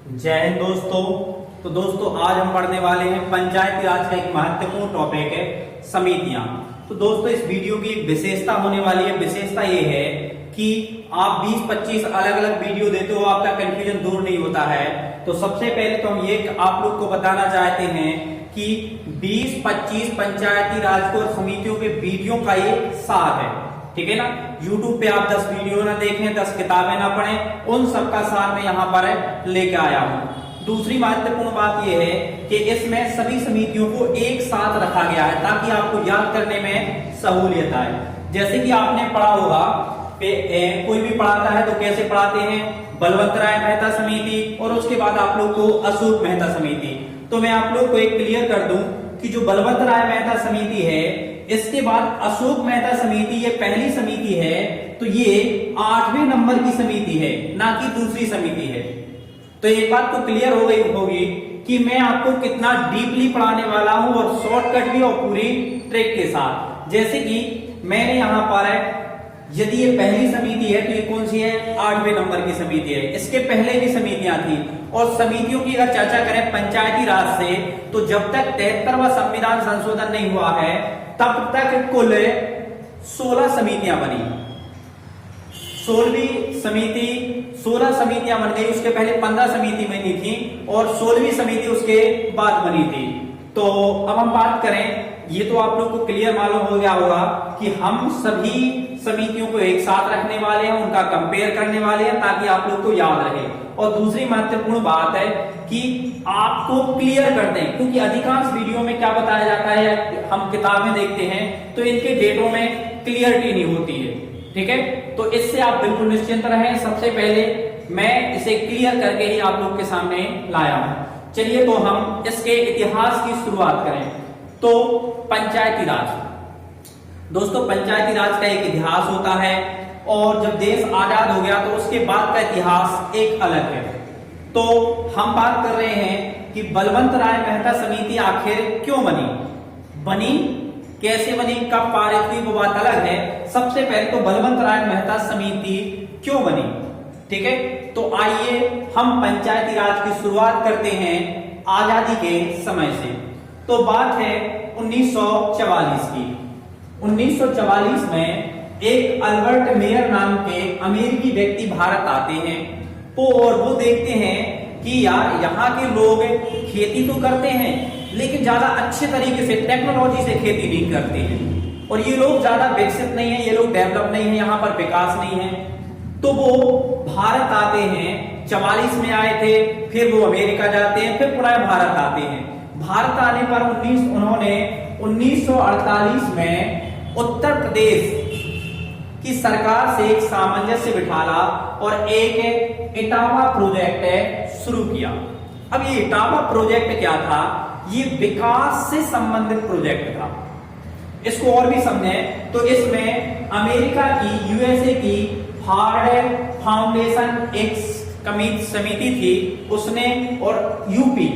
जय हिंद दोस्तों। तो दोस्तों आज हम पढ़ने वाले हैं पंचायती राज का एक महत्वपूर्ण टॉपिक है समितियां। तो दोस्तों इस वीडियो की एक विशेषता होने वाली है। विशेषता ये है कि आप 20-25 अलग अलग वीडियो देते हो, आपका कंफ्यूजन दूर नहीं होता है। तो सबसे पहले तो हम ये आप लोग को बताना चाहते हैं कि 20-25 पंचायती राज को और समितियों के वीडियो का ये सार है, ठीक है ना। YouTube पे आप 10 वीडियो ना देखें, 10 किताबें ना पढ़ें, उन सब का सार मैं यहाँ पर लेके आया हूँ। दूसरी महत्वपूर्ण बात यह है कि इसमें सभी समितियों को एक साथ रखा गया है ताकि आपको याद करने में सहूलियत आए। जैसे कि आपने पढ़ा होगा, कोई भी पढ़ाता है तो कैसे पढ़ाते हैं, बलवंत राय मेहता समिति और उसके बाद आप लोग को अशोक मेहता समिति। तो मैं आप लोग को एक क्लियर कर दूं कि जो बलवंत राय मेहता समिति है, इसके बाद अशोक मेहता समिति, ये पहली समिति है, तो ये 8वें नंबर की समिति है, ना कि दूसरी समिति है। तो एक बात तो क्लियर हो गई होगी कि मैं आपको कितना डीपली पढ़ाने वाला हूं और शॉर्टकट भी और पूरी ट्रिक के साथ। जैसे कि मैंने यहां पर यदि ये पहली समिति है तो ये कौन सी है, 8वें नंबर की समिति है। इसके पहले भी समितियां थी और समितियों की अगर चर्चा करें पंचायती राज से, तो जब तक 73वां संविधान संशोधन नहीं हुआ है तब तक कुल 16 समितियां बनी। 16 समितियां बन गई। उसके पहले 15 समिति बनी थी और 16वीं समिति उसके बाद बनी थी। तो अब हम बात करें, ये तो आप लोग को क्लियर मालूम हो गया होगा कि हम सभी समितियों को एक साथ रखने वाले हैं, उनका कंपेयर करने वाले हैं ताकि आप लोग को याद रहे। और दूसरी महत्वपूर्ण बात है कि आपको क्लियर कर दें, क्योंकि अधिकांश वीडियो में क्या बताया जाता है, हम किताबें देखते हैं तो इनके डेटों में क्लियरिटी नहीं होती है, ठीक है। तो इससे आप बिल्कुल निश्चिंत रहें। सबसे पहले मैं इसे क्लियर करके ही आप लोग के सामने लाया हूं। चलिए तो हम इसके इतिहास की शुरुआत करें। तो पंचायती राज, दोस्तों पंचायती राज का एक इतिहास होता है और जब देश आजाद हो गया तो उसके बाद का इतिहास एक अलग है। तो हम बात कर रहे हैं कि बलवंत राय मेहता समिति आखिर क्यों बनी, कैसे बनी, कब पारित हुई, वो बात अलग है। सबसे पहले तो बलवंत राय मेहता समिति क्यों बनी, ठीक है। तो आइए हम पंचायती राज की शुरुआत करते हैं आजादी के समय से। तो बात है 1944 की। 1944 में एक अल्बर्ट मेयर नाम के अमेरिकी व्यक्ति भारत आते हैं और वो देखते हैं कि यार यहाँ के लोग खेती तो करते हैं लेकिन ज्यादा अच्छे तरीके से टेक्नोलॉजी से खेती नहीं करते हैं और ये लोग ज्यादा विकसित नहीं है, ये लोग डेवलप नहीं है, यहाँ पर विकास नहीं है। तो वो भारत आते हैं, 44 में आए थे, फिर वो अमेरिका जाते हैं, फिर पुनः भारत आते हैं। भारत आने पर उन्होंने 1948 में उत्तर प्रदेश की सरकार से एक सामंजस्य बिठाला और एक इटावा प्रोजेक्ट शुरू किया। अब ये इटावा प्रोजेक्ट क्या था, ये विकास से संबंधित प्रोजेक्ट था। इसको और भी समझें तो इसमें अमेरिका की, यूएसए की हार्वर्ड फाउंडेशन एक समिति थी, उसने और यूपी,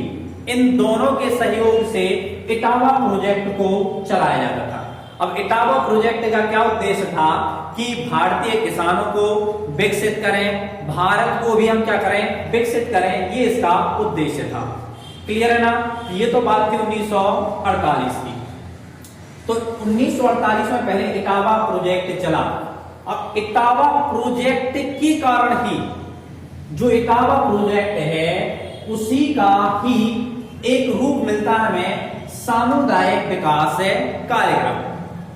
इन दोनों के सहयोग से इटावा प्रोजेक्ट को चलाया जाता था। अब इटावा प्रोजेक्ट का क्या उद्देश्य था कि भारतीय किसानों को विकसित करें, भारत को भी हम क्या करें, विकसित करें, ये इसका उद्देश्य था। क्लियर है ना। ये तो बात थी 1948 की। तो 1948 में पहले इटावा प्रोजेक्ट चला। अब इटावा प्रोजेक्ट के कारण ही जो इटावा प्रोजेक्ट है उसी का ही एक रूप मिलता है हमें सामुदायिक विकास कार्यक्रम।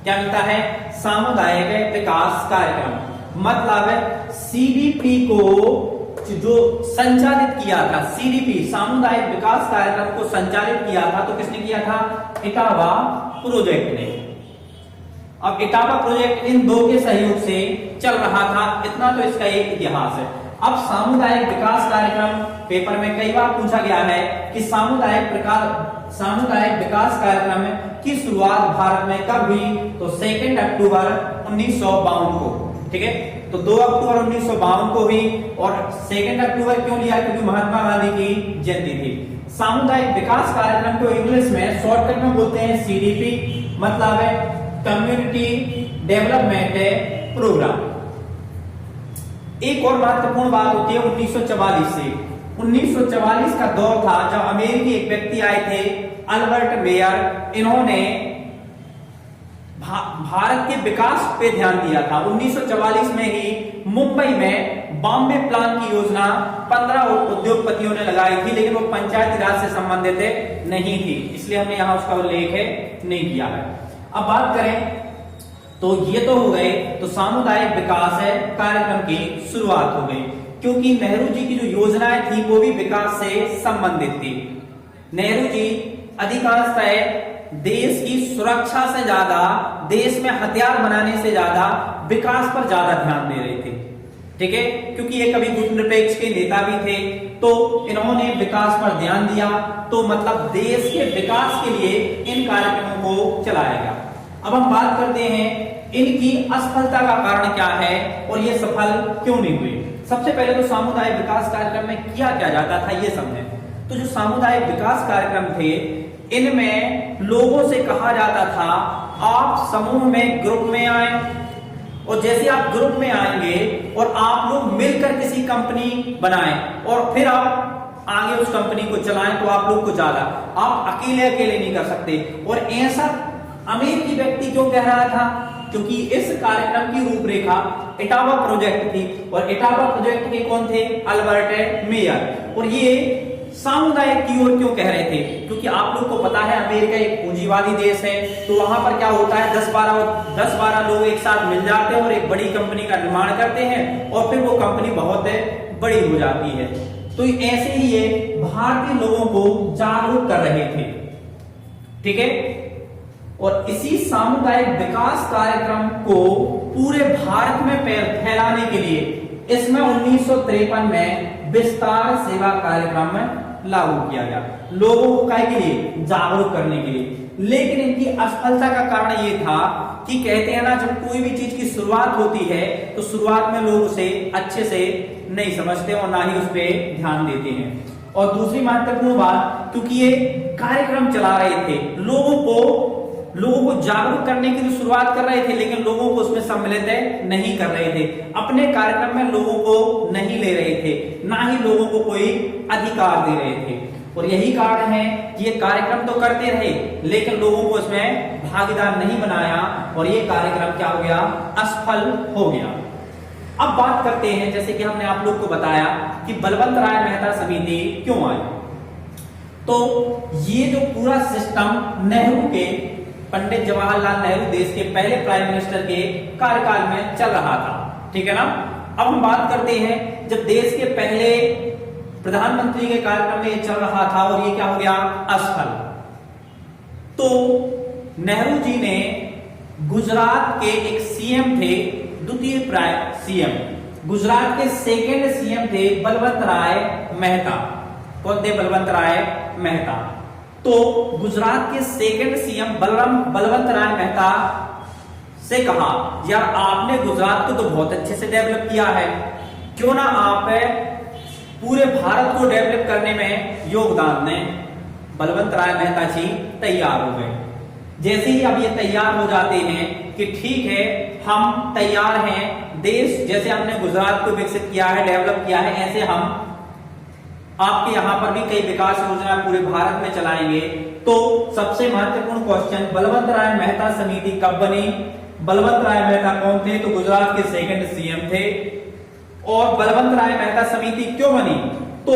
क्या मिलता है, सामुदायिक विकास कार्यक्रम। मतलब सीडीपी को जो संचालित किया था, सीडीपी सामुदायिक विकास कार्यक्रम को संचालित किया था, तो किसने किया था, इटावा प्रोजेक्ट ने। अब इटावा प्रोजेक्ट इन दो के सहयोग से चल रहा था। इतना तो इसका एक इतिहास है। अब सामुदायिक विकास कार्यक्रम पेपर में कई बार पूछा गया है कि सामुदायिक विकास कार्यक्रम की शुरुआत भारत में कब हुई, तो 2 अक्टूबर 1952 को, ठीक है। तो 2 अक्टूबर 1952 को हुई। और 2 अक्टूबर क्यों लिया, क्योंकि महात्मा गांधी की जयंती थी। सामुदायिक विकास कार्यक्रम को इंग्लिश में शॉर्टकट में बोलते हैं सीडीपी, मतलब है कम्युनिटी डेवलपमेंट प्रोग्राम। एक और महत्वपूर्ण बात होती है 1944 से 1944 का दौर था जब अमेरिकी एक व्यक्ति आए थे अल्बर्ट मेयर। इन्होंने भारत के विकास पे ध्यान दिया था। 1944 में ही मुंबई में बॉम्बे प्लान की योजना 15 उद्योगपतियों ने लगाई थी, लेकिन वो पंचायती राज से संबंधित नहीं थी, इसलिए हमने यहां उसका उल्लेख नहीं किया है। अब बात करें तो ये तो हो गए, तो सामुदायिक विकास कार्यक्रम की शुरुआत हो गई, क्योंकि नेहरू जी की जो योजनाएं थी वो भी विकास से संबंधित थी। नेहरू जी अधिकांशतः देश की सुरक्षा से ज्यादा, देश में हथियार बनाने से ज्यादा विकास पर ज्यादा ध्यान दे रहे थे। ठीक है, क्योंकि ये कभी गुटनिरपेक्ष के नेता भी थे, तो इन्होंने विकास पर ध्यान दिया, तो मतलब देश के विकास के लिए इन कार्यक्रमों को चलाया गया। अब हम बात करते हैं इनकी असफलता का कारण क्या है और ये सफल क्यों नहीं हुए। सबसे पहले तो सामुदायिक विकास कार्यक्रम में किया क्या जाता था ये समझें। तो जो सामुदायिक विकास कार्यक्रम थे, इनमें लोगों से कहा जाता था आप समूह में, ग्रुप में आए, और जैसे आप ग्रुप में आएंगे और आप लोग मिलकर किसी कंपनी बनाएं और फिर आप आगे उस कंपनी को चलाएं, तो आप लोग को ज्यादा, आप अकेले अकेले नहीं कर सकते। और ऐसा अमेरिकी व्यक्ति क्यों कह रहा था? क्योंकि इस कार्यक्रम की रूपरेखा इटावा प्रोजेक्ट थी, और इटावा प्रोजेक्ट के कौन थे? Albert Mayer. और ये सामुदायिक की ओर क्यों कह रहे थे? क्योंकि आप लोग को पता है अमेरिका एक पूंजीवादी देश है, तो वहां पर क्या होता है 10-12 लोग एक साथ मिल जाते हैं और एक बड़ी कंपनी का निर्माण करते हैं, और फिर वो कंपनी बहुत बड़ी हो जाती है। तो ऐसे ही ये भारतीय लोगों को जागरूक कर रहे थे। ठीक है, और इसी सामुदायिक विकास कार्यक्रम को पूरे भारत में फैलाने के लिए इसमें 1953 में विस्तार सेवा कार्यक्रम लागू किया गया, लोगों को काय के लिए? जागरूक करने के लिए। लेकिन इनकी असफलता का कारण ये था कि कहते हैं ना, जब कोई भी चीज की शुरुआत होती है तो शुरुआत में लोग उसे अच्छे से नहीं समझते और ना ही उस पर ध्यान देते हैं। और दूसरी महत्वपूर्ण बात, क्योंकि ये कार्यक्रम चला रहे थे, लोगों को जागरूक करने की तो शुरुआत कर रहे थे, लेकिन लोगों को उसमें सम्मिलित नहीं कर रहे थे, अपने कार्यक्रम में लोगों को नहीं ले रहे थे, ना ही लोगों को कोई अधिकार दे रहे थे। और यही कारण है कि ये कार्यक्रम तो करते रहे, लेकिन लोगों को इसमें भागीदार नहीं बनाया, और ये कार्यक्रम क्या हो गया? असफल हो गया। अब बात करते हैं, जैसे कि हमने आप लोग को बताया कि बलवंत राय मेहता समिति क्यों आई। तो ये जो पूरा सिस्टम नेहरू के, पंडित जवाहरलाल नेहरू देश के पहले प्राइम मिनिस्टर के कार्यकाल में चल रहा था। ठीक है ना। अब हम बात करते हैं, जब देश के पहले प्रधानमंत्री के कार्यक्रम में चल रहा था और ये क्या हो गया? असफल। तो नेहरू जी ने गुजरात के एक सीएम थे, द्वितीय सीएम, गुजरात के सेकंड सीएम थे बलवंत राय मेहता। कौन थे? बलवंत राय मेहता। तो गुजरात के सेकंड सीएम बलवंत राय मेहता से कहा, यार आपने गुजरात को तो बहुत अच्छे से डेवलप किया है, क्यों ना आप पूरे भारत को डेवलप करने में योगदान दें। बलवंत राय मेहता जी तैयार हो गए। जैसे ही अब ये तैयार हो जाते हैं कि ठीक है हम तैयार हैं, देश जैसे हमने गुजरात को विकसित किया है, डेवलप किया है, ऐसे हम आपके यहां पर भी कई विकास योजना पूरे भारत में चलाएंगे। तो सबसे महत्वपूर्ण क्वेश्चन, बलवंत राय मेहता समिति कब बनी? बलवंत राय मेहता कौन थे? तो गुजरात के सेकंड सीएम थे। और बलवंत राय मेहता समिति क्यों बनी? तो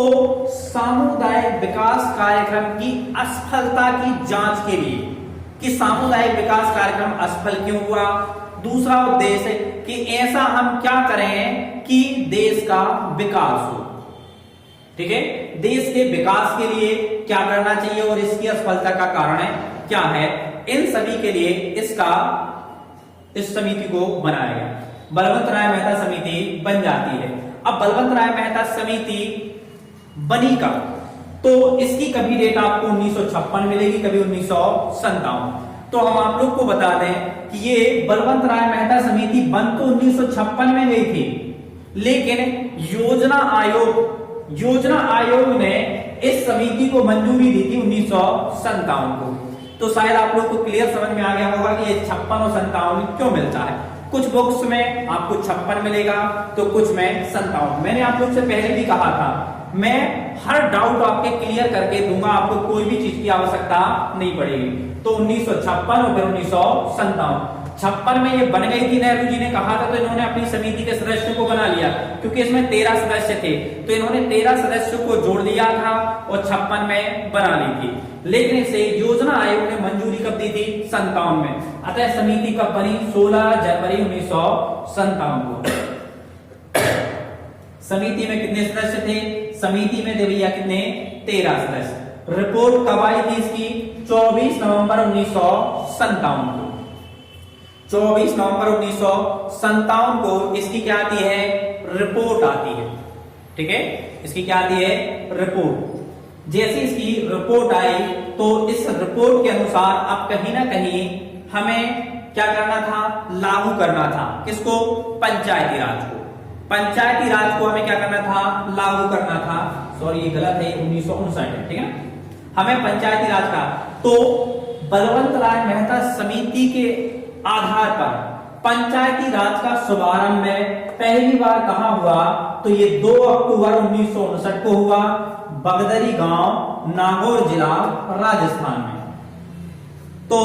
सामुदायिक विकास कार्यक्रम की असफलता की जांच के लिए, कि सामुदायिक विकास कार्यक्रम असफल क्यों हुआ। दूसरा उद्देश्य कि ऐसा हम क्या करें कि देश का विकास हो। ठीक है, देश के विकास के लिए क्या करना चाहिए और इसकी असफलता का कारण क्या है, इन सभी के लिए इस समिति को बनाया गया। बलवंत राय मेहता समिति बन जाती है। अब बलवंत राय मेहता समिति बनी कब? तो इसकी कभी डेट आपको 1956 मिलेगी, कभी 1957। तो हम आप लोग को बता दें कि ये बलवंत राय मेहता समिति बन तो 1956 में गई थी, लेकिन योजना आयोग ने इस समिति को मंजूरी दी थी 1957 को। तो शायद आप लोग को क्लियर समझ में आ गया होगा कि ये 56 और 57 क्यों मिलता है। कुछ बुक्स में आपको 56 मिलेगा तो कुछ में 57। मैंने आप लोग से पहले भी कहा था मैं हर डाउट आपके क्लियर करके दूंगा, आपको कोई भी चीज की आवश्यकता नहीं पड़ेगी। तो 1956 और फिर 1957। 56 में ये बन गई थी, नेहरू जी ने कहा था तो इन्होंने अपनी समिति के सदस्यों को बना लिया, क्योंकि इसमें 13 सदस्य थे तो इन्होंने 13 सदस्यों को जोड़ दिया था और 56 में बना ली थी। लेकिन इसे योजना आयोग ने मंजूरी कब दी थी? 57 में। अतः समिति कब बनी? 16 जनवरी 1957 को। समिति में कितने सदस्य थे? समिति में भैया कितने? 13 सदस्य। रिपोर्ट कब आई थी इसकी? 24 नवंबर 1957 को। 24 नवंबर 1957 को इसकी क्या आती है? रिपोर्ट आती है। ठीक है, इसकी क्या आती है? रिपोर्ट। जैसे इसकी रिपोर्ट आई तो इस रिपोर्ट के अनुसार अब कहीं ना कहीं हमें क्या करना था? लागू करना था। किसको? पंचायती राज को। पंचायती राज को हमें क्या करना था? लागू करना था। सॉरी ये गलत है, 1959 है। ठीक है, हमें पंचायती राज का। तो बलवंत राय मेहता समिति के आधार पर पंचायती राज का शुभारंभ पहली बार कहां हुआ? तो ये 2 अक्टूबर 1959 को हुआ, बगदरी गांव, नागौर जिला, राजस्थान में। तो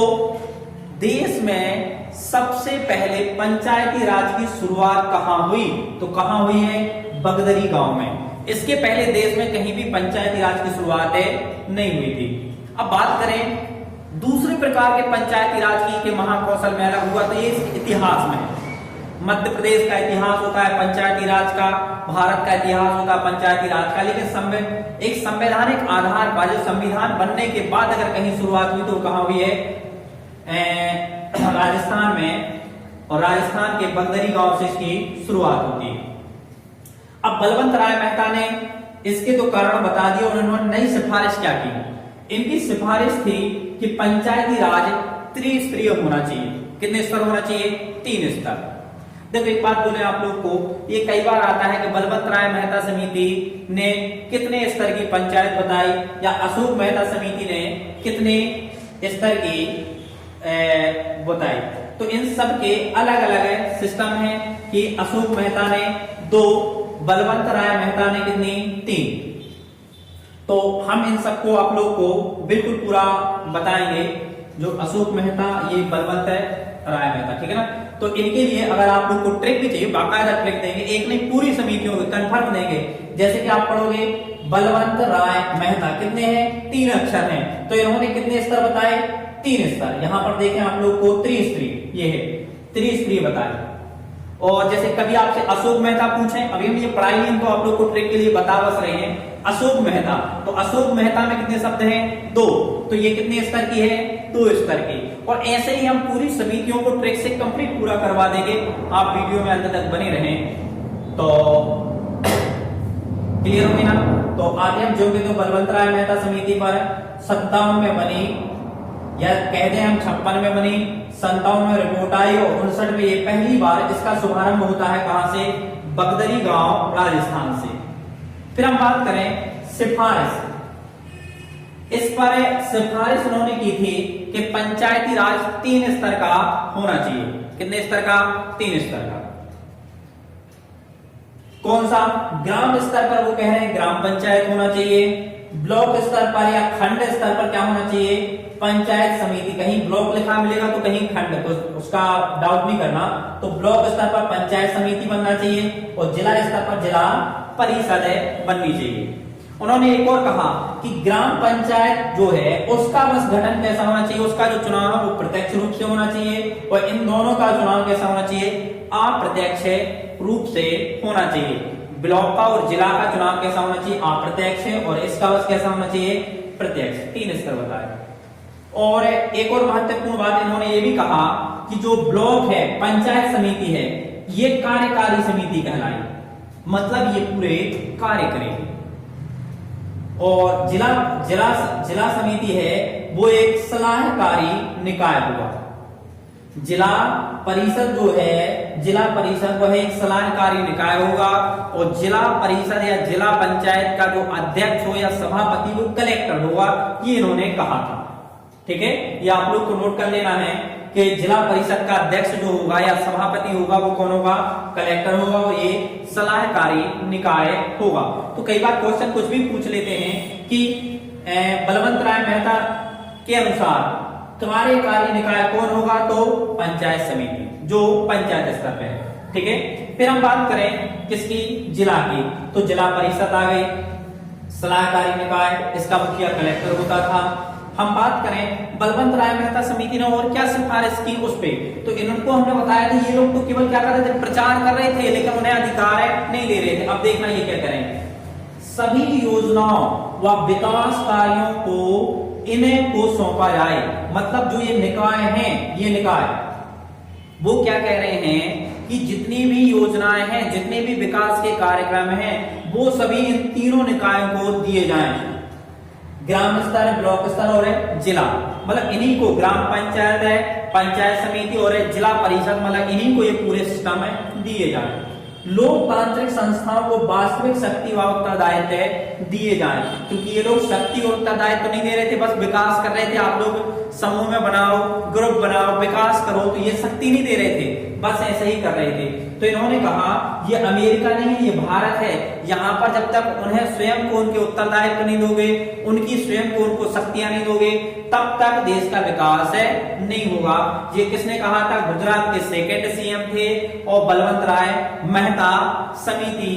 देश में सबसे पहले पंचायती राज की शुरुआत कहां हुई? तो कहां हुई है? बगदरी गांव में। इसके पहले देश में कहीं भी पंचायती राज की शुरुआत नहीं हुई थी। अब बात करें दूसरे प्रकार के पंचायती राज की कि महाकौशल में अलग हुआ, तो ये इतिहास में मध्य प्रदेश का इतिहास होता है पंचायती राज का, भारत का इतिहास होता है पंचायती राज का। लेकिन एक संवैधानिक आधार पर जो संविधान बनने के बाद अगर कहीं शुरुआत हुई तो कहां हुई है? राजस्थान में, और राजस्थान के बगदरी गांव से इसकी शुरुआत होती है। अब बलवंत राय मेहता ने इसके तो कारण बता दिए और उन्होंने नई सिफारिश क्या की? इनकी सिफारिश थी कि पंचायती राज त्रिस्तरीय होना चाहिए। कितने स्तर होना चाहिए? 3 स्तर। देखो एक बात बोले आप लोग को, ये कई बार आता है कि बलवंत राय मेहता समिति ने कितने स्तर की पंचायत बताई या अशोक मेहता समिति ने कितने स्तर की बताई। तो इन सब के अलग अलग सिस्टम है कि अशोक मेहता ने 2, बलवंत राय मेहता ने कितनी? 3। तो हम इन सबको आप लोग को बिल्कुल पूरा बताएंगे, जो अशोक मेहता, ये बलवंत राय मेहता। ठीक है ना? तो इनके लिए अगर आप लोग को ट्रिक भी चाहिए, बाकायदा ट्रिक देंगे, एक नहीं पूरी समितियों को कंफर्म देंगे। जैसे कि आप पढ़ोगे बलवंत राय मेहता कितने हैं? 3 अक्षर हैं, तो इन्होंने कितने स्तर बताए? 3 स्तर। यहां पर देखें आप लोग को त्रिस्तरीय, ये है त्रिस्तरीय बताए। और जैसे कभी आपसे अशोक मेहता पूछे, अभी हम ये पढ़ाई नहीं तो आप लोग को ट्रिक के लिए बता बस रहे हैं। अशोक मेहता, तो अशोक मेहता में कितने शब्द हैं? 2, तो ये कितने स्तर की है? 2 स्तर की। और ऐसे ही हम पूरी समितियों को ट्रिक से कंप्लीट पूरा करवा देंगे। आप वीडियो में अंत तक बने रहें तो क्लियर होगी ना? तो आगे हम जो भी तो बलवंत राय मेहता समिति पर 57 में बनी, या कह दें हम 56 में बनी, 57 में रिपोर्ट आई और 59 में ये पहली बार इसका शुभारंभ होता है। कहां से? बगदरी गांव, राजस्थान से। फिर हम बात करें सिफारिश। इस पर सिफारिश उन्होंने की थी कि पंचायती राज 3 स्तर का होना चाहिए। कितने स्तर का? 3 स्तर का। कौन सा? ग्राम स्तर पर वो कह रहे हैं ग्राम पंचायत होना चाहिए। ब्लॉक स्तर पर या खंड स्तर पर क्या होना चाहिए? पंचायत समिति। कहीं ब्लॉक लिखा मिलेगा तो कहीं खंड, तो उसका डाउट नहीं करना। तो ब्लॉक स्तर पर पंचायत समिति बनना चाहिए और जिला स्तर पर जिला परिषद बननी चाहिए। उन्होंने एक और कहा कि ग्राम पंचायत जो है उसका बस गठन कैसा होना चाहिए? उसका जो चुनाव है वो प्रत्यक्ष रूप से होना चाहिए और इन दोनों का चुनाव कैसा होना चाहिए? अप्रत्यक्ष रूप से होना चाहिए। ब्लॉक का और जिला का चुनाव कैसा होना चाहिए? अप्रत्यक्ष, और इसका बस कैसा होना चाहिए? प्रत्यक्ष। 3 स्तर बताए। और एक और महत्वपूर्ण बात इन्होंने ये भी कहा कि जो ब्लॉक है, पंचायत समिति है, ये कार्यकारी समिति कहलाई, मतलब ये पूरे कार्य करेगी। और जिला समिति है वो एक सलाहकारी निकाय होगा। जिला परिषद जो है, जिला परिषद वो है एक सलाहकारी निकाय होगा और जिला परिषद या जिला पंचायत का जो अध्यक्ष हो या सभापति वो कलेक्टर होगा। ये इन्होंने कहा था। ठीक है, ये आप लोग को नोट कर लेना है कि जिला परिषद का अध्यक्ष जो होगा या सभापति होगा वो कौन होगा, कलेक्टर होगा, और ये सलाहकारी निकाय होगा। तो कई बार क्वेश्चन कुछ भी पूछ लेते हैं कि बलवंत राय मेहता के अनुसार कार्यकारी निकाय कौन होगा, तो पंचायत समिति, जो पंचायत स्तर पे है। ठीक है, फिर हम बात करें किसकी, जिला की, तो जिला परिषद आ गई, सलाहकारी निकाय, इसका मुखिया कलेक्टर होता था। हम बात करें बलवंत राय मेहता समिति ने और क्या सिफारिश की उस पे, तो इनको हमने बताया था ये लोग तो केवल क्या कर रहे थे, प्रचार कर रहे थे, लेकिन उन्हें अधिकार नहीं दे रहे थे। अब देखना ये क्या करें, सभी योजनाओं व विकास कार्यों को इन्हें को सौंपा जाए। मतलब जो ये निकाय हैं, ये निकाय वो क्या कह रहे हैं कि जितनी भी योजनाएं हैं, जितने भी विकास के कार्यक्रम हैं, वो सभी इन तीनों निकायों को दिए जाएं, ग्राम स्तर, ब्लॉक स्तर और जिला। मतलब इन्हीं को ग्राम पंचायत है, पंचायत समिति और जिला परिषद, मतलब इन्हीं को ये पूरे सिस्टम में दिए जाएं। लोकतांत्रिक संस्थाओं को वास्तविक शक्ति व उत्तरदायित्व दिए जाएं, क्योंकि ये लोग शक्ति और उत्तरदायित्व नहीं दे रहे थे, बस विकास कर रहे थे। आप लोग समूह में बनाओ, ग्रुप बनाओ, विकास करो, तो ये शक्ति नहीं दे रहे थे, बस ऐसे ही कर रहे थे। तो इन्होंने कहा ये अमेरिका नहीं है, ये भारत है, यहाँ पर जब तक उन्हें स्वयं को उनके उत्तरदायित्व नहीं दोगे, उनकी स्वयं को उनको शक्तियां नहीं दोगे, तब तक देश का विकास है नहीं होगा। ये किसने कहा था, गुजरात के सेकंड सीएम थे, और बलवंत राय मेहता समिति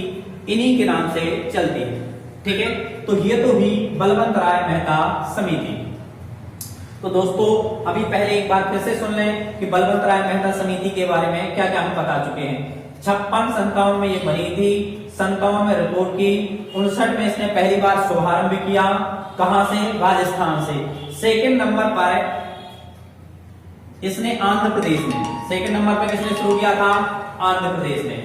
इन्हीं के नाम से चलती है। ठीक है, तो ये तो हुई बलवंत राय मेहता समिति। तो दोस्तों अभी पहले एक बार फिर से सुन लें कि बलवंत राय मेहता समिति के बारे में क्या क्या हम बता चुके हैं। 56-57 में ये बनी थी, 57 में रिपोर्ट की, 59 में इसने पहली बार शुभारंभ किया। कहां से, राजस्थान से। सेकंड नंबर पर इसने आंध्र प्रदेश में, सेकंड नंबर पर किसने शुरू किया था, आंध्र प्रदेश ने।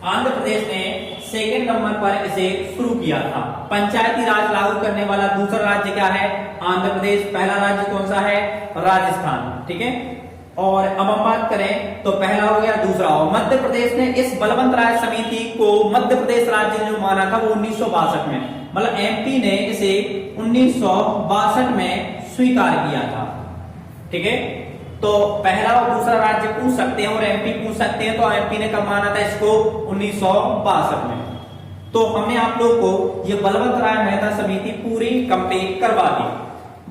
आंध्र प्रदेश ने सेकंड नंबर पर इसे शुरू किया था। पंचायती राज लागू करने वाला दूसरा राज्य क्या है, आंध्र प्रदेश। पहला राज्य कौन सा है, राजस्थान। ठीक है, और अब हम बात करें तो पहला हो गया, दूसरा हो मध्य प्रदेश ने इस बलवंत राय समिति को मध्य प्रदेश राज्य जो माना था वो 1962 में, मतलब एमपी ने इसे 1962 में स्वीकार किया था। ठीक है, तो पहला और दूसरा राज्य पूछ सकते हैं और एमपी पूछ सकते हैं, तो एमपी ने कब माना था इसको, 1962 में। तो हमने आप लोग को ये बलवंत राय मेहता समिति पूरी कंप्लीट करवा दी।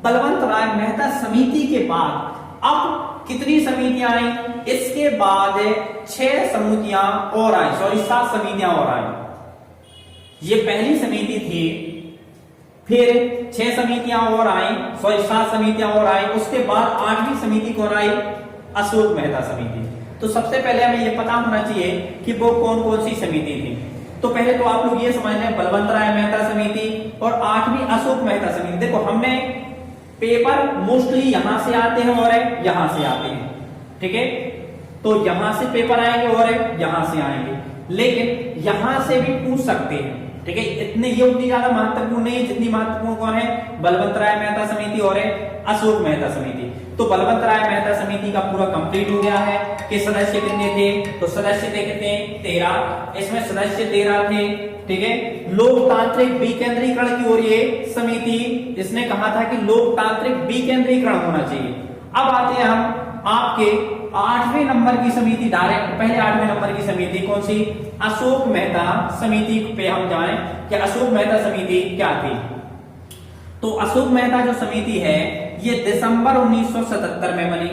बलवंत राय मेहता समिति के बाद अब कितनी समितियां आई, इसके बाद 6 समितियां और आई, 7 समितियां और आई। ये पहली समिति थी, फिर 6 समितियां और आई, 7 समितियां और आई। उसके बाद 8वीं समिति कौन आई, अशोक मेहता समिति। तो सबसे पहले हमें यह पता होना चाहिए कि वो कौन कौन सी समिति थी। तो पहले तो आप लोग ये समझ लें, बलवंत राय मेहता समिति और 8वीं अशोक मेहता समिति। देखो हमने पेपर मोस्टली यहां से आते हैं और यहां से आते हैं। ठीक है, तो यहां से पेपर आएंगे और यहां से आएंगे, लेकिन यहां से भी पूछ सकते हैं। ठीक है, इतने ये उतनी ज्यादा महत्वपूर्ण नहीं है जितनी महत्वपूर्ण कौन है, बलवंत राय मेहता समिति और अशोक मेहता समिति। तो बलवंत राय मेहता समिति का पूरा कंप्लीट हो गया है कि सदस्य कितने थे, तो सदस्य थे कितने, 13। इसमें सदस्य 13 थे। ठीक है, लोकतांत्रिक विकेंद्रीकरण की ओर ये समिति, इसने कहा था कि लोकतांत्रिक विकेंद्रीकरण होना चाहिए। अब आते हैं हम आपके 8वें नंबर की समिति, डायरेक्ट पहले 8वें नंबर की समिति कौन सी, अशोक मेहता समिति पे हम जाएं कि अशोक मेहता समिति क्या थी। तो अशोक मेहता जो समिति है ये दिसंबर 1977 में बनी।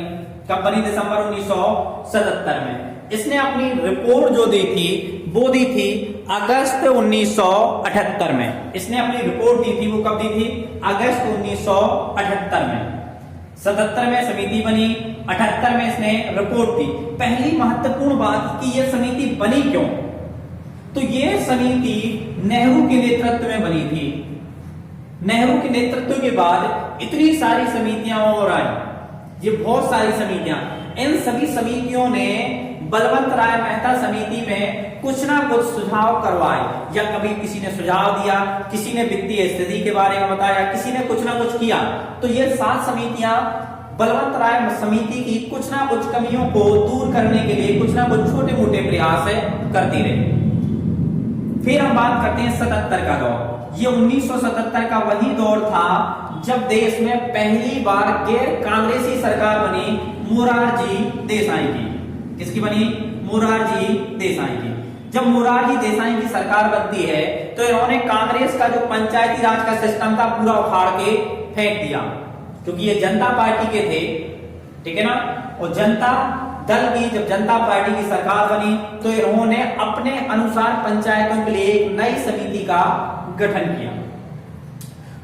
कब बनी, दिसंबर 1977 में। इसने अपनी रिपोर्ट जो दी थी वो दी थी अगस्त 1978 में। इसने अपनी रिपोर्ट दी थी, वो कब दी थी, अगस्त 1978 में। 77 में समिति बनी, 78 में इसने रिपोर्ट दी। पहली महत्वपूर्ण बात कि यह समिति बनी क्यों, तो यह समिति नेहरू के नेतृत्व में बनी थी। नेहरू के नेतृत्व के बाद इतनी सारी समितियां और आई, ये बहुत सारी समितियां, इन सभी समितियों ने बलवंत राय मेहता समिति में कुछ ना कुछ सुझाव करवाए, या कभी किसी ने सुझाव दिया, किसी ने वित्तीय स्थिति के बारे में बताया, किसी ने कुछ ना कुछ किया। तो ये 7 समितियां बलवंत राय समिति की कुछ ना कुछ कमियों को दूर करने के लिए कुछ ना कुछ छोटे मोटे प्रयास करती रही। फिर हम बात करते हैं 77 का दौर। ये 1977 का वही दौर था जब देश में पहली बार गैर कांग्रेसी सरकार बनी मोरारजी देसाई की। किसकी बनी? मोरारजी देसाई की। जब मोरारजी देसाई की सरकार बनती है तो इन्होंने कांग्रेस का जो पंचायती राज का सिस्टम था पूरा उखाड़ के फेंक दिया, क्योंकि ये जनता पार्टी के थे, ठीक है ना। और जनता दल की जब जनता पार्टी की सरकार बनी तो इन्होंने अपने अनुसार पंचायतों के लिए एक नई समिति का गठन किया।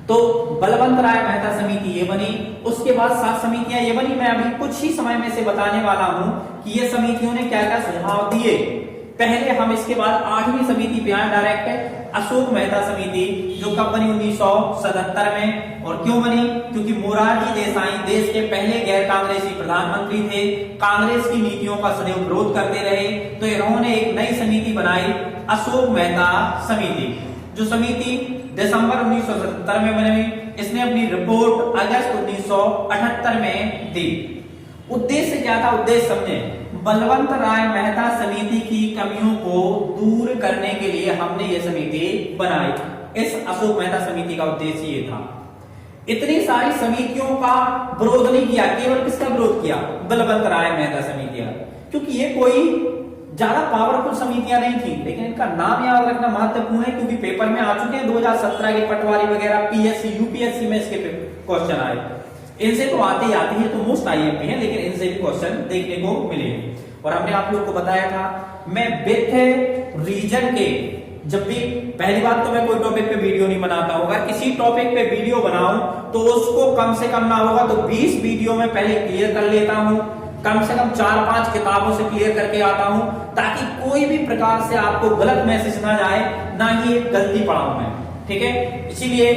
तो बलवंत राय मेहता समिति ये बनी। उसके बाद 7 समितियां ये बनी। मैं अभी कुछ ही समय में से बताने वाला हूं कि ये समितियों ने क्या क्या सुझाव दिए। पहले हम इसके बाद 8वीं समिति पे आए डायरेक्ट, अशोक मेहता समिति, जो कब बनी? 1977 में। और क्यों बनी? क्योंकि मोरारजी देसाई देश के पहले गैर कांग्रेसी प्रधानमंत्री थे, कांग्रेस की नीतियों का सदैव विरोध करते रहे, तो इन्होंने एक नई समिति बनाई, अशोक मेहता समिति, जो समिति दिसंबर 1977 में बनी। इसने अपनी रिपोर्ट अगस्त 1978 में दी। उद्देश्य क्या था? उद्देश्य समझे। बलवंत राय मेहता समिति की कमियों को दूर करने के लिए हमने ये समिति बनाई। इस अशोक मेहता समिति का उद्देश्य ये था। इतनी सारी समितियों का विरोध नहीं किया, केवल किसका विरोध किया? बलवंत राय मेहता समितियां, क्योंकि ये कोई ज्यादा पावरफुल समितियां नहीं थी, लेकिन इनका नाम याद रखना महत्वपूर्ण है, क्योंकि पेपर में आ चुके हैं 2017 के पटवारी वगैरह, पीएससी यूपीएससी में इसके क्वेश्चन आए। इनसे तो आते ही आते हैं, तो मोस्ट आईएमपी है, लेकिन इनसे भी क्वेश्चन देखने को मिले। और हमने आप लोग को बताया था, मैं विथ रीजन के, जब भी पहली बात तो मैं कोई टॉपिक पे वीडियो नहीं बनाता हूं। अगर किसी टॉपिक पे वीडियो बनाऊं तो उसको कम से कम ना होगा तो 20 वीडियो में पहले क्लियर कर लेता हूं, कम से कम 4-5 किताबों से क्लियर करके आता हूं, ताकि कोई भी प्रकार से आपको गलत मैसेज ना जाए, ना ही एक गलती पढ़ाऊं मैं, ठीक है। इसीलिए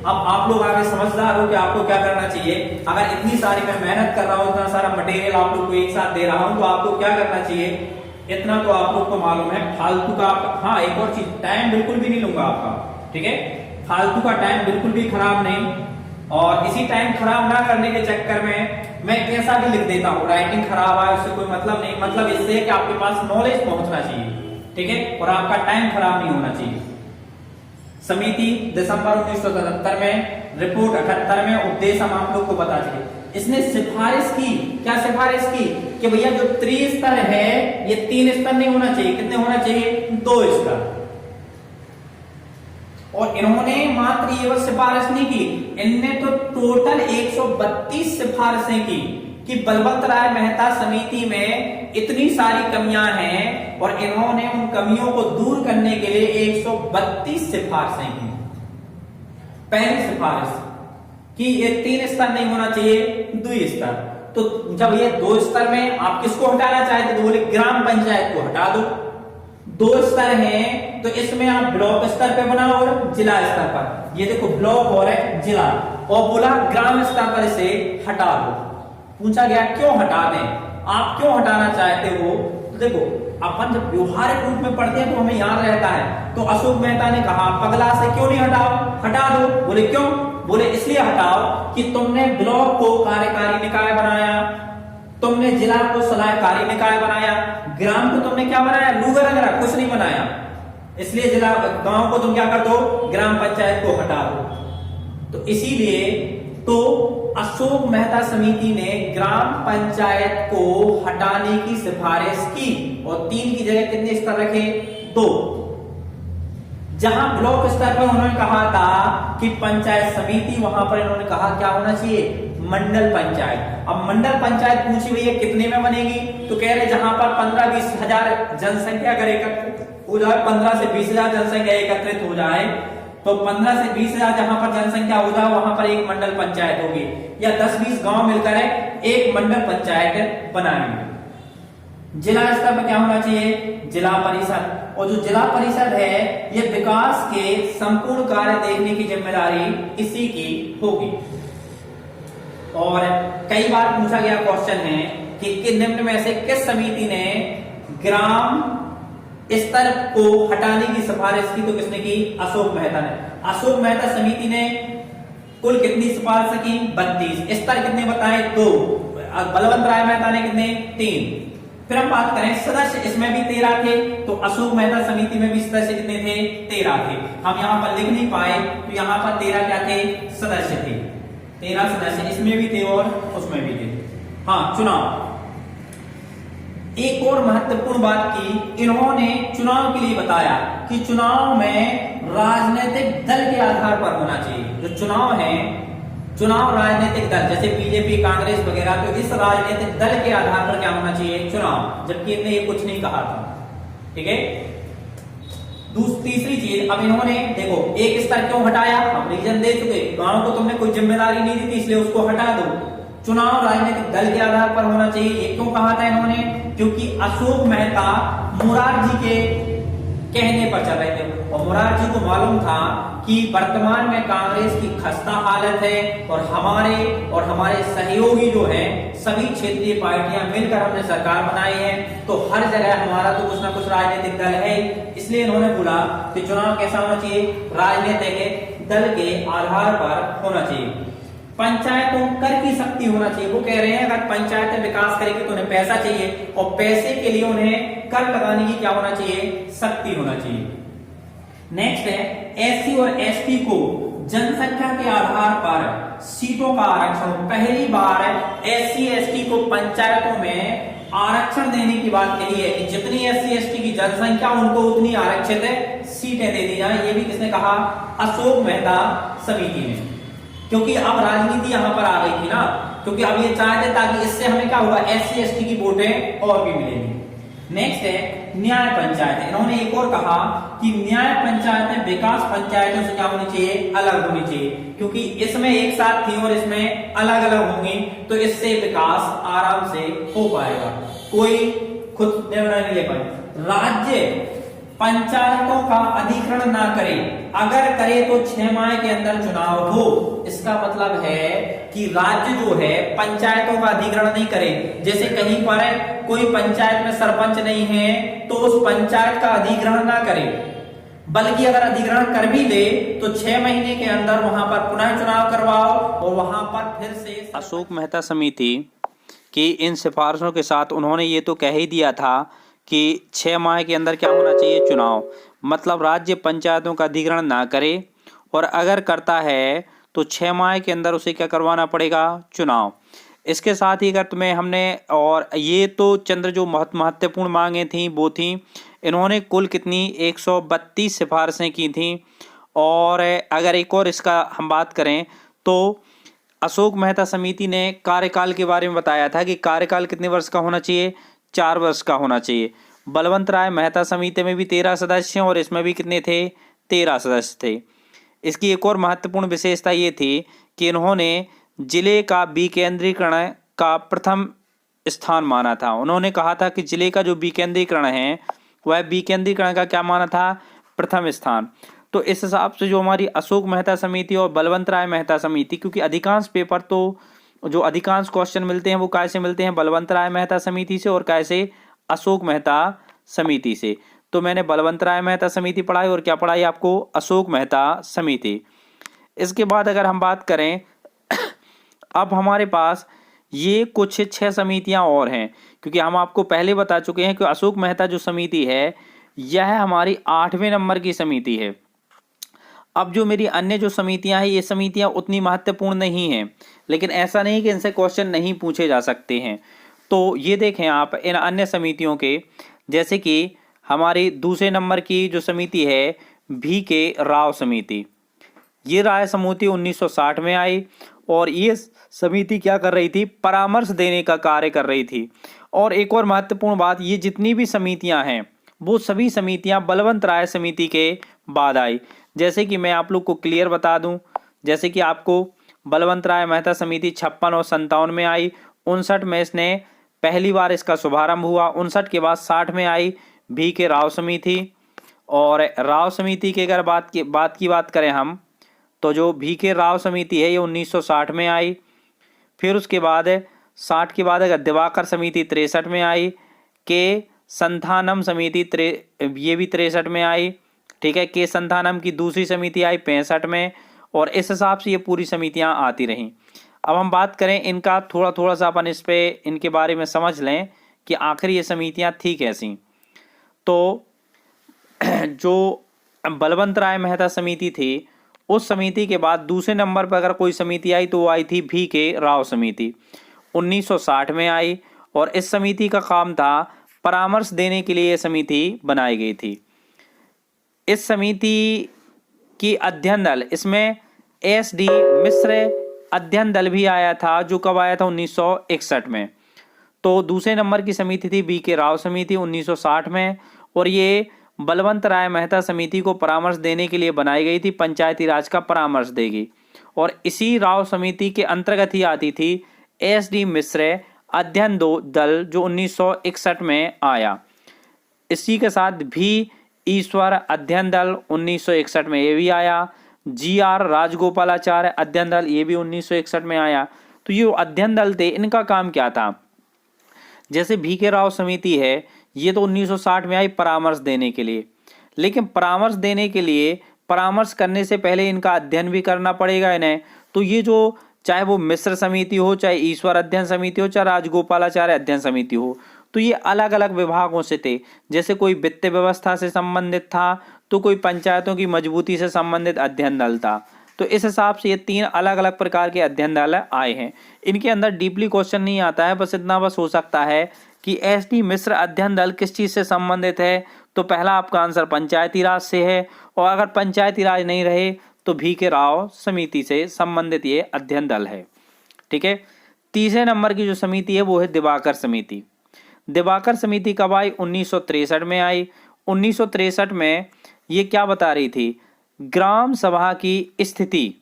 अब आप लोग आगे समझदार हो कि आपको क्या करना चाहिए। अगर इतनी सारी मैं मेहनत कर रहा हूं, इतना सारा मटेरियल आप लोग को एक साथ दे रहा हूं, तो आपको क्या करना चाहिए, इतना तो आप लोग को मालूम है। फालतू का हाँ, एक और चीज, टाइम बिल्कुल भी नहीं लूंगा आपका, ठीक है। फालतू का टाइम बिल्कुल भी खराब नहीं, और इसी टाइम खराब ना करने के चक्कर में मैं कैसा भी लिख देता हूँ, राइटिंग खराब है उससे कोई मतलब नहीं, मतलब इससे कि आपके पास नॉलेज पहुंचना चाहिए, ठीक है, और आपका टाइम खराब नहीं होना चाहिए। समिति दिसंबर 1977 में, रिपोर्ट 78 में, उद्देश्य हम आप लोग को बता चुके। इसने सिफारिश की, क्या सिफारिश की कि भैया जो त्रिस्तर है ये 3 स्तर नहीं होना चाहिए, कितने होना चाहिए? 2 स्तर। और इन्होंने मात्र ये सिफारिश नहीं की, इनने तो टोटल 132 सिफारिशें की कि बलवंत राय मेहता समिति में इतनी सारी कमियां हैं, और इन्होंने उन कमियों को दूर करने के लिए 132 सिफारिशें की। पहली सिफारिश कि ये 3 स्तर नहीं होना चाहिए, 2 स्तर। तो जब ये 2 स्तर में आप किसको हटाना चाहते तो बोले ग्राम पंचायत को हटा दो। 2 स्तर हैं तो इसमें आप ब्लॉक स्तर पे बनाओ और जिला स्तर पर, ये देखो ब्लॉक और जिला, और बोला ग्राम स्तर पर इसे हटा दो। पूछा गया क्यों हटा दें, आप क्यों हटाना चाहते हो? तो देखो, अपन जब व्यवहारिक रूप में पढ़ते हैं तो हमें याद रहता है। तो अशोक मेहता ने कहा पगला से क्यों नहीं हटाओ, हटा दो। बोले क्यों? बोले इसलिए हटाओ कि तुमने ब्लॉक को कार्यकारी निकाय बनाया, तुमने जिला को सलाहकारी निकाय बनाया, ग्राम को तुमने क्या बनाया? लूगर अगरा, कुछ नहीं बनाया। इसलिए जिला गांव को तुम क्या कर दो? ग्राम पंचायत को हटा दो। तो इसीलिए तो अशोक मेहता समिति ने ग्राम पंचायत को हटाने की सिफारिश की, और 3 की जगह कितने स्तर रखे? 2। जहां ब्लॉक स्तर पर उन्होंने कहा था कि पंचायत समिति, वहां पर इन्होंने कहा क्या होना चाहिए? मंडल पंचायत। अब मंडल पंचायत पूछी भैया कितने में बनेगी? तो कह रहे जहां पर 15-20 हजार जनसंख्या अगर एकत्रित हो जाए, 15 से 20 हजार जनसंख्या एकत्रित हो जाए, तो 15 से 20 हजार जहां पर जनसंख्या हो जाए वहां पर एक मंडल पंचायत होगी, या 10-20 गांव मिलकर एक मंडल पंचायत बनाएंगे। जिला स्तर पर क्या होना चाहिए? जिला परिषद। और जो जिला परिषद है ये विकास के संपूर्ण कार्य देखने की जिम्मेदारी इसी की होगी। और कई बार पूछा गया क्वेश्चन है कि निम्न में से किस समिति ने ग्राम स्तर को हटाने की सिफारिश की? तो किसने की? अशोक मेहता ने। अशोक मेहता समिति ने कुल कितनी सिफारिश की? 32। स्तर कितने बताए? 2। बलवंत राय मेहता ने कितने? 3। फिर हम बात करें सदस्य, इसमें भी 13 थे, तो अशोक मेहता समिति में भी सदस्य कितने थे? 13 थे। हम यहां पर लिख नहीं पाए, तो यहां पर 13 क्या थे? सदस्य थे। 13 सदस्य इसमें भी थे और उसमें भी थे। हाँ, चुनाव। एक और महत्वपूर्ण बात की इन्होंने चुनाव के लिए बताया कि चुनाव में राजनीतिक दल के आधार पर होना चाहिए। जो चुनाव है, चुनाव राजनीतिक दल जैसे बीजेपी, कांग्रेस वगैरह, तो इस राजनीतिक दल के आधार पर क्या होना चाहिए? चुनाव। जबकि इन्होंने ये कुछ नहीं कहा था। ठीक है। तीसरी चीज, अब इन्होंने देखो एक स्तर क्यों हटाया, हम रीजन दे चुके, गांव को तुमने कोई जिम्मेदारी नहीं दी थी इसलिए उसको हटा दो। चुनाव राजनीतिक दल के आधार पर होना चाहिए, ये क्यों कहा था इन्होंने? क्योंकि अशोक मेहता मोरारजी के कहने पर चल रहे थे और मोरारजी को मालूम था कि वर्तमान में कांग्रेस की खस्ता हालत है और हमारे सहयोगी जो हैं सभी क्षेत्रीय पार्टियां मिलकर हमने सरकार बनाई है, तो हर जगह हमारा तो कुछ ना कुछ राजनीतिक दल है। इसलिए इन्होंने बोला कि चुनाव कैसा होना चाहिए? राजनीतिक दल के आधार पर होना चाहिए। पंचायतों कर की शक्ति होना चाहिए। वो कह रहे हैं अगर पंचायतें विकास करेगी तो उन्हें पैसा चाहिए और पैसे के लिए उन्हें कर लगाने की क्या होना चाहिए? शक्ति होना चाहिए। नेक्स्ट है एससी और एसटी को जनसंख्या के आधार पर सीटों का आरक्षण। पहली बार एससी एसटी को पंचायतों में आरक्षण देने की बात कही है कि जितनी एससी एसटी की जनसंख्या उनको उतनी आरक्षित सीटें दे दी जाए। ये भी किसने कहा? अशोक मेहता समिति ने। क्योंकि अब राजनीति यहां पर आ गई थी ना, क्योंकि अब ये चाहते ताकि इससे हमें क्या होगा? एससी एसटी की वोटें और भी मिलेंगी। नेक्स्ट है न्याय पंचायत। इन्होंने एक और कहा कि न्याय पंचायतें विकास पंचायतों से क्या होनी चाहिए? अलग होनी चाहिए, क्योंकि इसमें एक साथ थी और इसमें अलग अलग होंगी, तो इससे विकास आराम से हो पाएगा, कोई खुद निर्णय नहीं ले पाए। राज्य पंचायतों का अधिग्रहण ना करे, अगर करे तो 6 माह के अंदर चुनाव हो। इसका मतलब है कि राज्य जो है पंचायतों का अधिग्रहण नहीं करे। जैसे कहीं पर कोई पंचायत में सरपंच नहीं है तो उस पंचायत का अधिग्रहण ना करे, बल्कि अगर अधिग्रहण कर भी दे तो 6 महीने के अंदर वहां पर पुनः चुनाव करवाओ और वहां पर फिर से। अशोक मेहता समिति की इन सिफारिशों के साथ उन्होंने ये तो कह ही दिया था कि 6 माह के अंदर क्या होना चाहिए? चुनाव। मतलब राज्य पंचायतों का अधिग्रहण ना करे और अगर करता है तो 6 माह के अंदर उसे क्या करवाना पड़ेगा? चुनाव। इसके साथ ही अगर तुम्हें हमने, और ये तो चंद्र जो महत्वपूर्ण मांगे थी वो थी, इन्होंने कुल कितनी 132 सिफारिशें की थी। और अगर एक और इसका हम बात करें तो अशोक मेहता समिति ने कार्यकाल के बारे में बताया था कि कार्यकाल कितने वर्ष का होना चाहिए? 4 वर्ष का होना चाहिए। बलवंत राय मेहता समिति में भी 13 सदस्य और इसमें भी कितने थे? 13 सदस्य थे। इसकी एक और महत्वपूर्ण विशेषता ये थी कि इन्होंने जिले का विकेंद्रीकरण का प्रथम स्थान माना था। उन्होंने कहा था कि जिले का जो विकेंद्रीकरण है वह विकेंद्रीकरण का क्या माना था? प्रथम स्थान। तो इस हिसाब से जो हमारी अशोक मेहता समिति और बलवंत राय मेहता समिति, क्योंकि अधिकांश पेपर तो जो अधिकांश क्वेश्चन मिलते हैं वो कैसे मिलते हैं? बलवंत राय मेहता समिति से और कैसे? अशोक मेहता समिति से। तो मैंने बलवंत राय मेहता समिति पढ़ाई और क्या पढ़ाई आपको? अशोक मेहता समिति। इसके बाद अगर हम बात करें अब हमारे पास ये कुछ 6 समितियां और हैं, क्योंकि हम आपको पहले बता चुके हैं कि अशोक मेहता जो समिति है यह हमारी 8वें नंबर की समिति है। अब जो मेरी अन्य जो समितियां हैं ये समितियां उतनी महत्वपूर्ण नहीं हैं, लेकिन ऐसा नहीं कि इनसे क्वेश्चन नहीं पूछे जा सकते हैं। तो ये देखें आप इन अन्य समितियों के, जैसे कि हमारी दूसरे नंबर की जो समिति है VK राव समिति। ये राय समिति 1960 में आई और ये समिति क्या कर रही थी? परामर्श देने का कार्य कर रही थी। और एक और महत्वपूर्ण बात, ये जितनी भी समितियां हैं वो सभी समितियां बलवंत राय समिति के बाद आई। जैसे कि मैं आप लोग को क्लियर बता दूं, जैसे कि आपको बलवंत राय मेहता समिति 56 और 57 में आई। 59 में इसने पहली बार इसका शुभारंभ हुआ। 59 के बाद 60 में आई VK राव समिति। और राव समिति की अगर बात करें हम, तो जो VK राव समिति है ये 1960 में आई। फिर उसके बाद 60 के बाद अगर दिवाकर समिति 63 में आई। के संथानम समिति ये भी 63 में आई। ठीक है, के संथानम की दूसरी समिति आई 65 में। और इस हिसाब से ये पूरी समितियां आती रहीं। अब हम बात करें इनका थोड़ा सा अपन इस पे इनके बारे में समझ लें कि आखिर ये समितियां थी कैसी। तो जो बलवंत राय मेहता समिति थी उस समिति के बाद दूसरे नंबर पर अगर कोई समिति आई तो वो आई थी VK राव समिति, 1960 में आई। और इस समिति का काम था परामर्श देने के लिए ये समिति बनाई गई थी। इस समिति की अध्ययन दल, इसमें SD मिश्र अध्ययन दल भी आया था, जो कब आया था 1961 में। तो दूसरे नंबर की समिति थी VK राव समिति 1960 में, और ये बलवंत राय मेहता समिति को परामर्श देने के लिए बनाई गई थी, पंचायती राज का परामर्श देगी। और इसी राव समिति के अंतर्गत ही आती थी SD मिश्र अध्ययन दल, जो 1961 में आया। इसी के साथ भी ईश्वर अध्ययन दल 1961 में ये भी आया। GR राजगोपालाचार्य अध्ययन दल, ये भी 1961 में आया। तो ये अध्ययन दल थे, इनका काम क्या था? जैसे VK राव समिति है, ये तो 1960 में आई परामर्श देने के लिए, लेकिन परामर्श देने के लिए परामर्श करने से पहले इनका अध्ययन भी करना पड़ेगा इन्हें। तो ये जो चाहे वो मिश्र समिति हो, चाहे ईश्वर अध्ययन समिति हो, चाहे राजगोपालाचार्य अध्ययन समिति हो, तो ये अलग अलग विभागों से थे। जैसे कोई वित्त व्यवस्था से संबंधित था, तो कोई पंचायतों की मजबूती से संबंधित अध्ययन दल था। तो इस हिसाब से ये 3 अलग अलग प्रकार के अध्ययन दल आए हैं। इनके अंदर डीपली क्वेश्चन नहीं आता है, बस इतना बस हो सकता है कि SD मिश्र अध्ययन दल किस चीज़ से संबंधित है। तो पहला आपका आंसर पंचायती राज से है, और अगर पंचायती राज नहीं रहे तो VK राव समिति से संबंधित ये अध्ययन दल है। ठीक है। तीसरे नंबर की जो समिति है वो है दिवाकर समिति। दिवाकर समिति कब आई? 1963 में आई। 1963 में ये क्या बता रही थी? ग्राम सभा की स्थिति,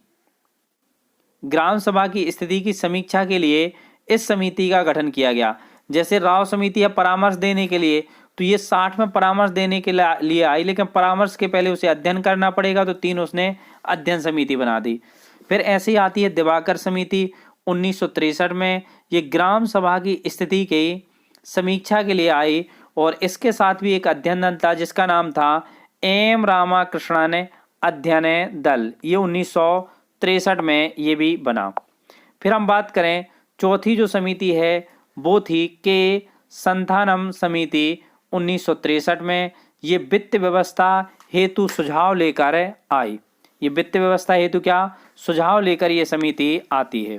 ग्राम सभा की स्थिति की समीक्षा के लिए इस समिति का गठन किया गया। जैसे राव समिति है परामर्श देने के लिए, तो ये 60 में परामर्श देने के लिए आई, लेकिन परामर्श के पहले उसे अध्ययन करना पड़ेगा, तो 3 उसने अध्ययन समिति बना दी। फिर ऐसे ही आती है दिवाकर समिति 1963 में, ये ग्राम सभा की स्थिति की समीक्षा के लिए आई, और इसके साथ भी एक अध्ययन दल था जिसका नाम था M रामाकृष्णन अध्ययन दल, ये 1963 में ये भी बना। फिर हम बात करें चौथी जो समिति है वो थी K संथानम समिति 1963 में, ये वित्त व्यवस्था हेतु सुझाव लेकर आई। ये वित्त व्यवस्था हेतु क्या सुझाव लेकर ये समिति आती है।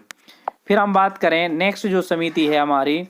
फिर हम बात करें नेक्स्ट जो समिति है हमारी,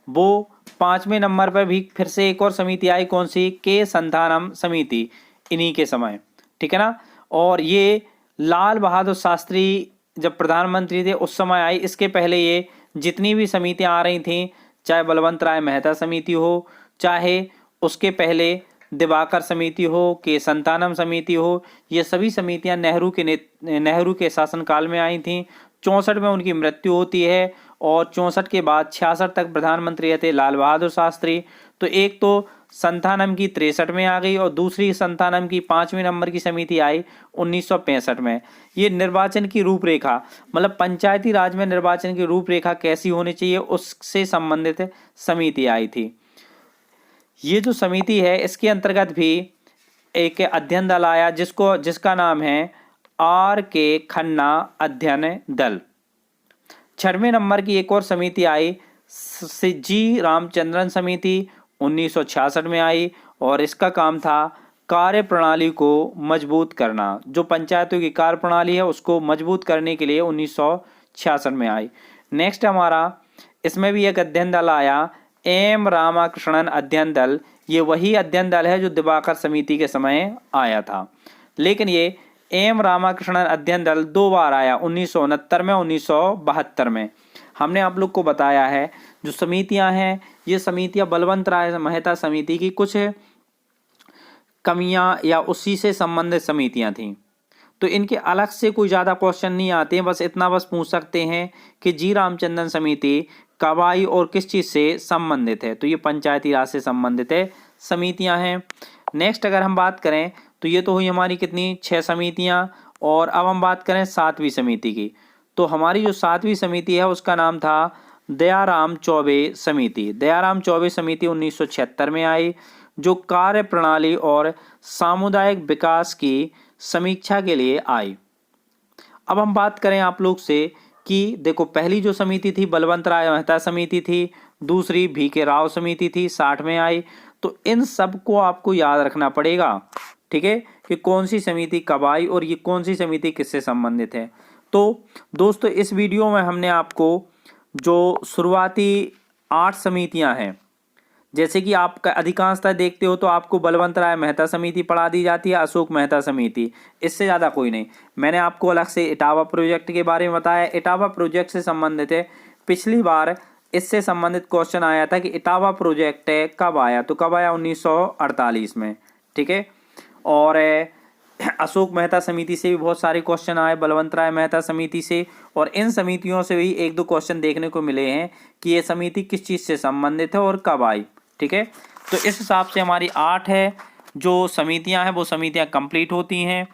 वो 5वें नंबर पर भी फिर से एक और समिति आई, कौन सी? K संथानम समिति, इन्हीं के समय। ठीक है ना। और ये लाल बहादुर शास्त्री जब प्रधानमंत्री थे उस समय आई। इसके पहले ये जितनी भी समितियां आ रही थीं, चाहे बलवंत राय मेहता समिति हो, चाहे उसके पहले दिवाकर समिति हो, K संतानम समिति हो, ये सभी समितियां नेहरू के शासनकाल में आई थीं। 64 में उनकी मृत्यु होती है, और 64 के बाद 66 तक प्रधानमंत्री थे लाल बहादुर शास्त्री। तो एक तो संतानम की 63 में आ गई, और दूसरी संतानम की 5वें नंबर की समिति आई 1965 में। ये निर्वाचन की रूपरेखा, मतलब पंचायती राज में निर्वाचन की रूपरेखा कैसी होनी चाहिए उससे संबंधित समिति आई थी। ये जो समिति है इसके अंतर्गत भी एक अध्ययन दल आया जिसका नाम है R.K. खन्ना अध्ययन दल। 6वें नंबर की एक और समिति आई G. रामचंद्रन समिति 1966 में आई, और इसका काम था कार्य प्रणाली को मजबूत करना। जो पंचायतों की कार्य प्रणाली है उसको मजबूत करने के लिए 1966 में आई। नेक्स्ट हमारा इसमें भी एक अध्ययन दल आया M. रामाकृष्णन अध्ययन दल। ये वही अध्ययन दल है जो दिवाकर समिति के समय आया था, लेकिन ये M. रामाकृष्णन अध्ययन दल 2 बार आया, 1969 में, 1972 में। हमने आप लोग को बताया है जो समितियां हैं ये समितियां बलवंत राय मेहता समिति की कुछ कमियां या उसी से संबंधित समितियां थीं। तो इनके अलग से कोई ज़्यादा क्वेश्चन नहीं आते हैं, बस इतना बस पूछ सकते हैं कि G. रामचंद्रन समिति कब आई और किस चीज़ से संबंधित है। तो ये पंचायती राज से संबंधित है समितियां हैं। नेक्स्ट अगर हम बात करें तो ये तो हुई हमारी कितनी 6 समितियां, और अब हम बात करें 7वीं समिति की। तो हमारी जो 7वीं समिति है उसका नाम था दयाराम चौबे समिति। दयाराम चौबे समिति 1976 में आई, जो कार्य प्रणाली और सामुदायिक विकास की समीक्षा के लिए आई। अब हम बात करें आप लोग से कि देखो पहली जो समिति थी बलवंत राय मेहता समिति थी, दूसरी VK राव समिति थी 60 में आई। तो इन सब को आपको याद रखना पड़ेगा, ठीक है, कि कौन सी समिति कब आई और ये कौन सी समिति किससे संबंधित है। तो दोस्तों इस वीडियो में हमने आपको जो शुरुआती 8 समितियां हैं, जैसे कि आप अधिकांशतः देखते हो तो आपको बलवंत राय मेहता समिति पढ़ा दी जाती है, अशोक मेहता समिति, इससे ज़्यादा कोई नहीं। मैंने आपको अलग से इटावा प्रोजेक्ट के बारे में बताया। इटावा प्रोजेक्ट से संबंधित है, पिछली बार इससे संबंधित क्वेश्चन आया था कि इटावा प्रोजेक्ट कब आया, तो कब आया 1948 में, ठीक है। और अशोक मेहता समिति से भी बहुत सारे क्वेश्चन आए, बलवंत राय मेहता समिति से, और इन समितियों से भी 1-2 क्वेश्चन देखने को मिले हैं कि ये समिति किस चीज़ से संबंधित है और कब आई, ठीक है। तो इस हिसाब से हमारी 8 है जो समितियां हैं वो समितियां कंप्लीट होती हैं।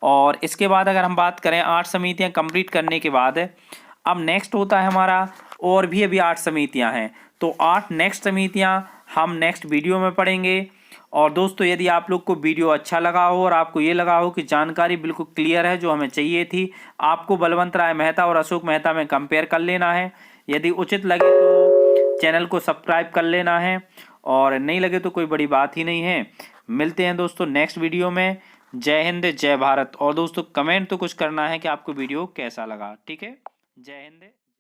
और इसके बाद अगर हम बात करें 8 समितियां कंप्लीट करने के बाद अब नेक्स्ट होता है हमारा, और भी अभी 8 समितियां हैं, तो 8 नेक्स्ट समितियां हम नेक्स्ट वीडियो में पढ़ेंगे। और दोस्तों यदि आप लोग को वीडियो अच्छा लगा हो और आपको ये लगा हो कि जानकारी बिल्कुल क्लियर है जो हमें चाहिए थी, आपको बलवंत राय मेहता और अशोक मेहता में कंपेयर कर लेना है। यदि उचित लगे तो चैनल को सब्सक्राइब कर लेना है, और नहीं लगे तो कोई बड़ी बात ही नहीं है। मिलते हैं दोस्तों नेक्स्ट वीडियो में। जय हिंद, जय भारत। और दोस्तों कमेंट तो कुछ करना है कि आपको वीडियो कैसा लगा, ठीक है। जय हिंद।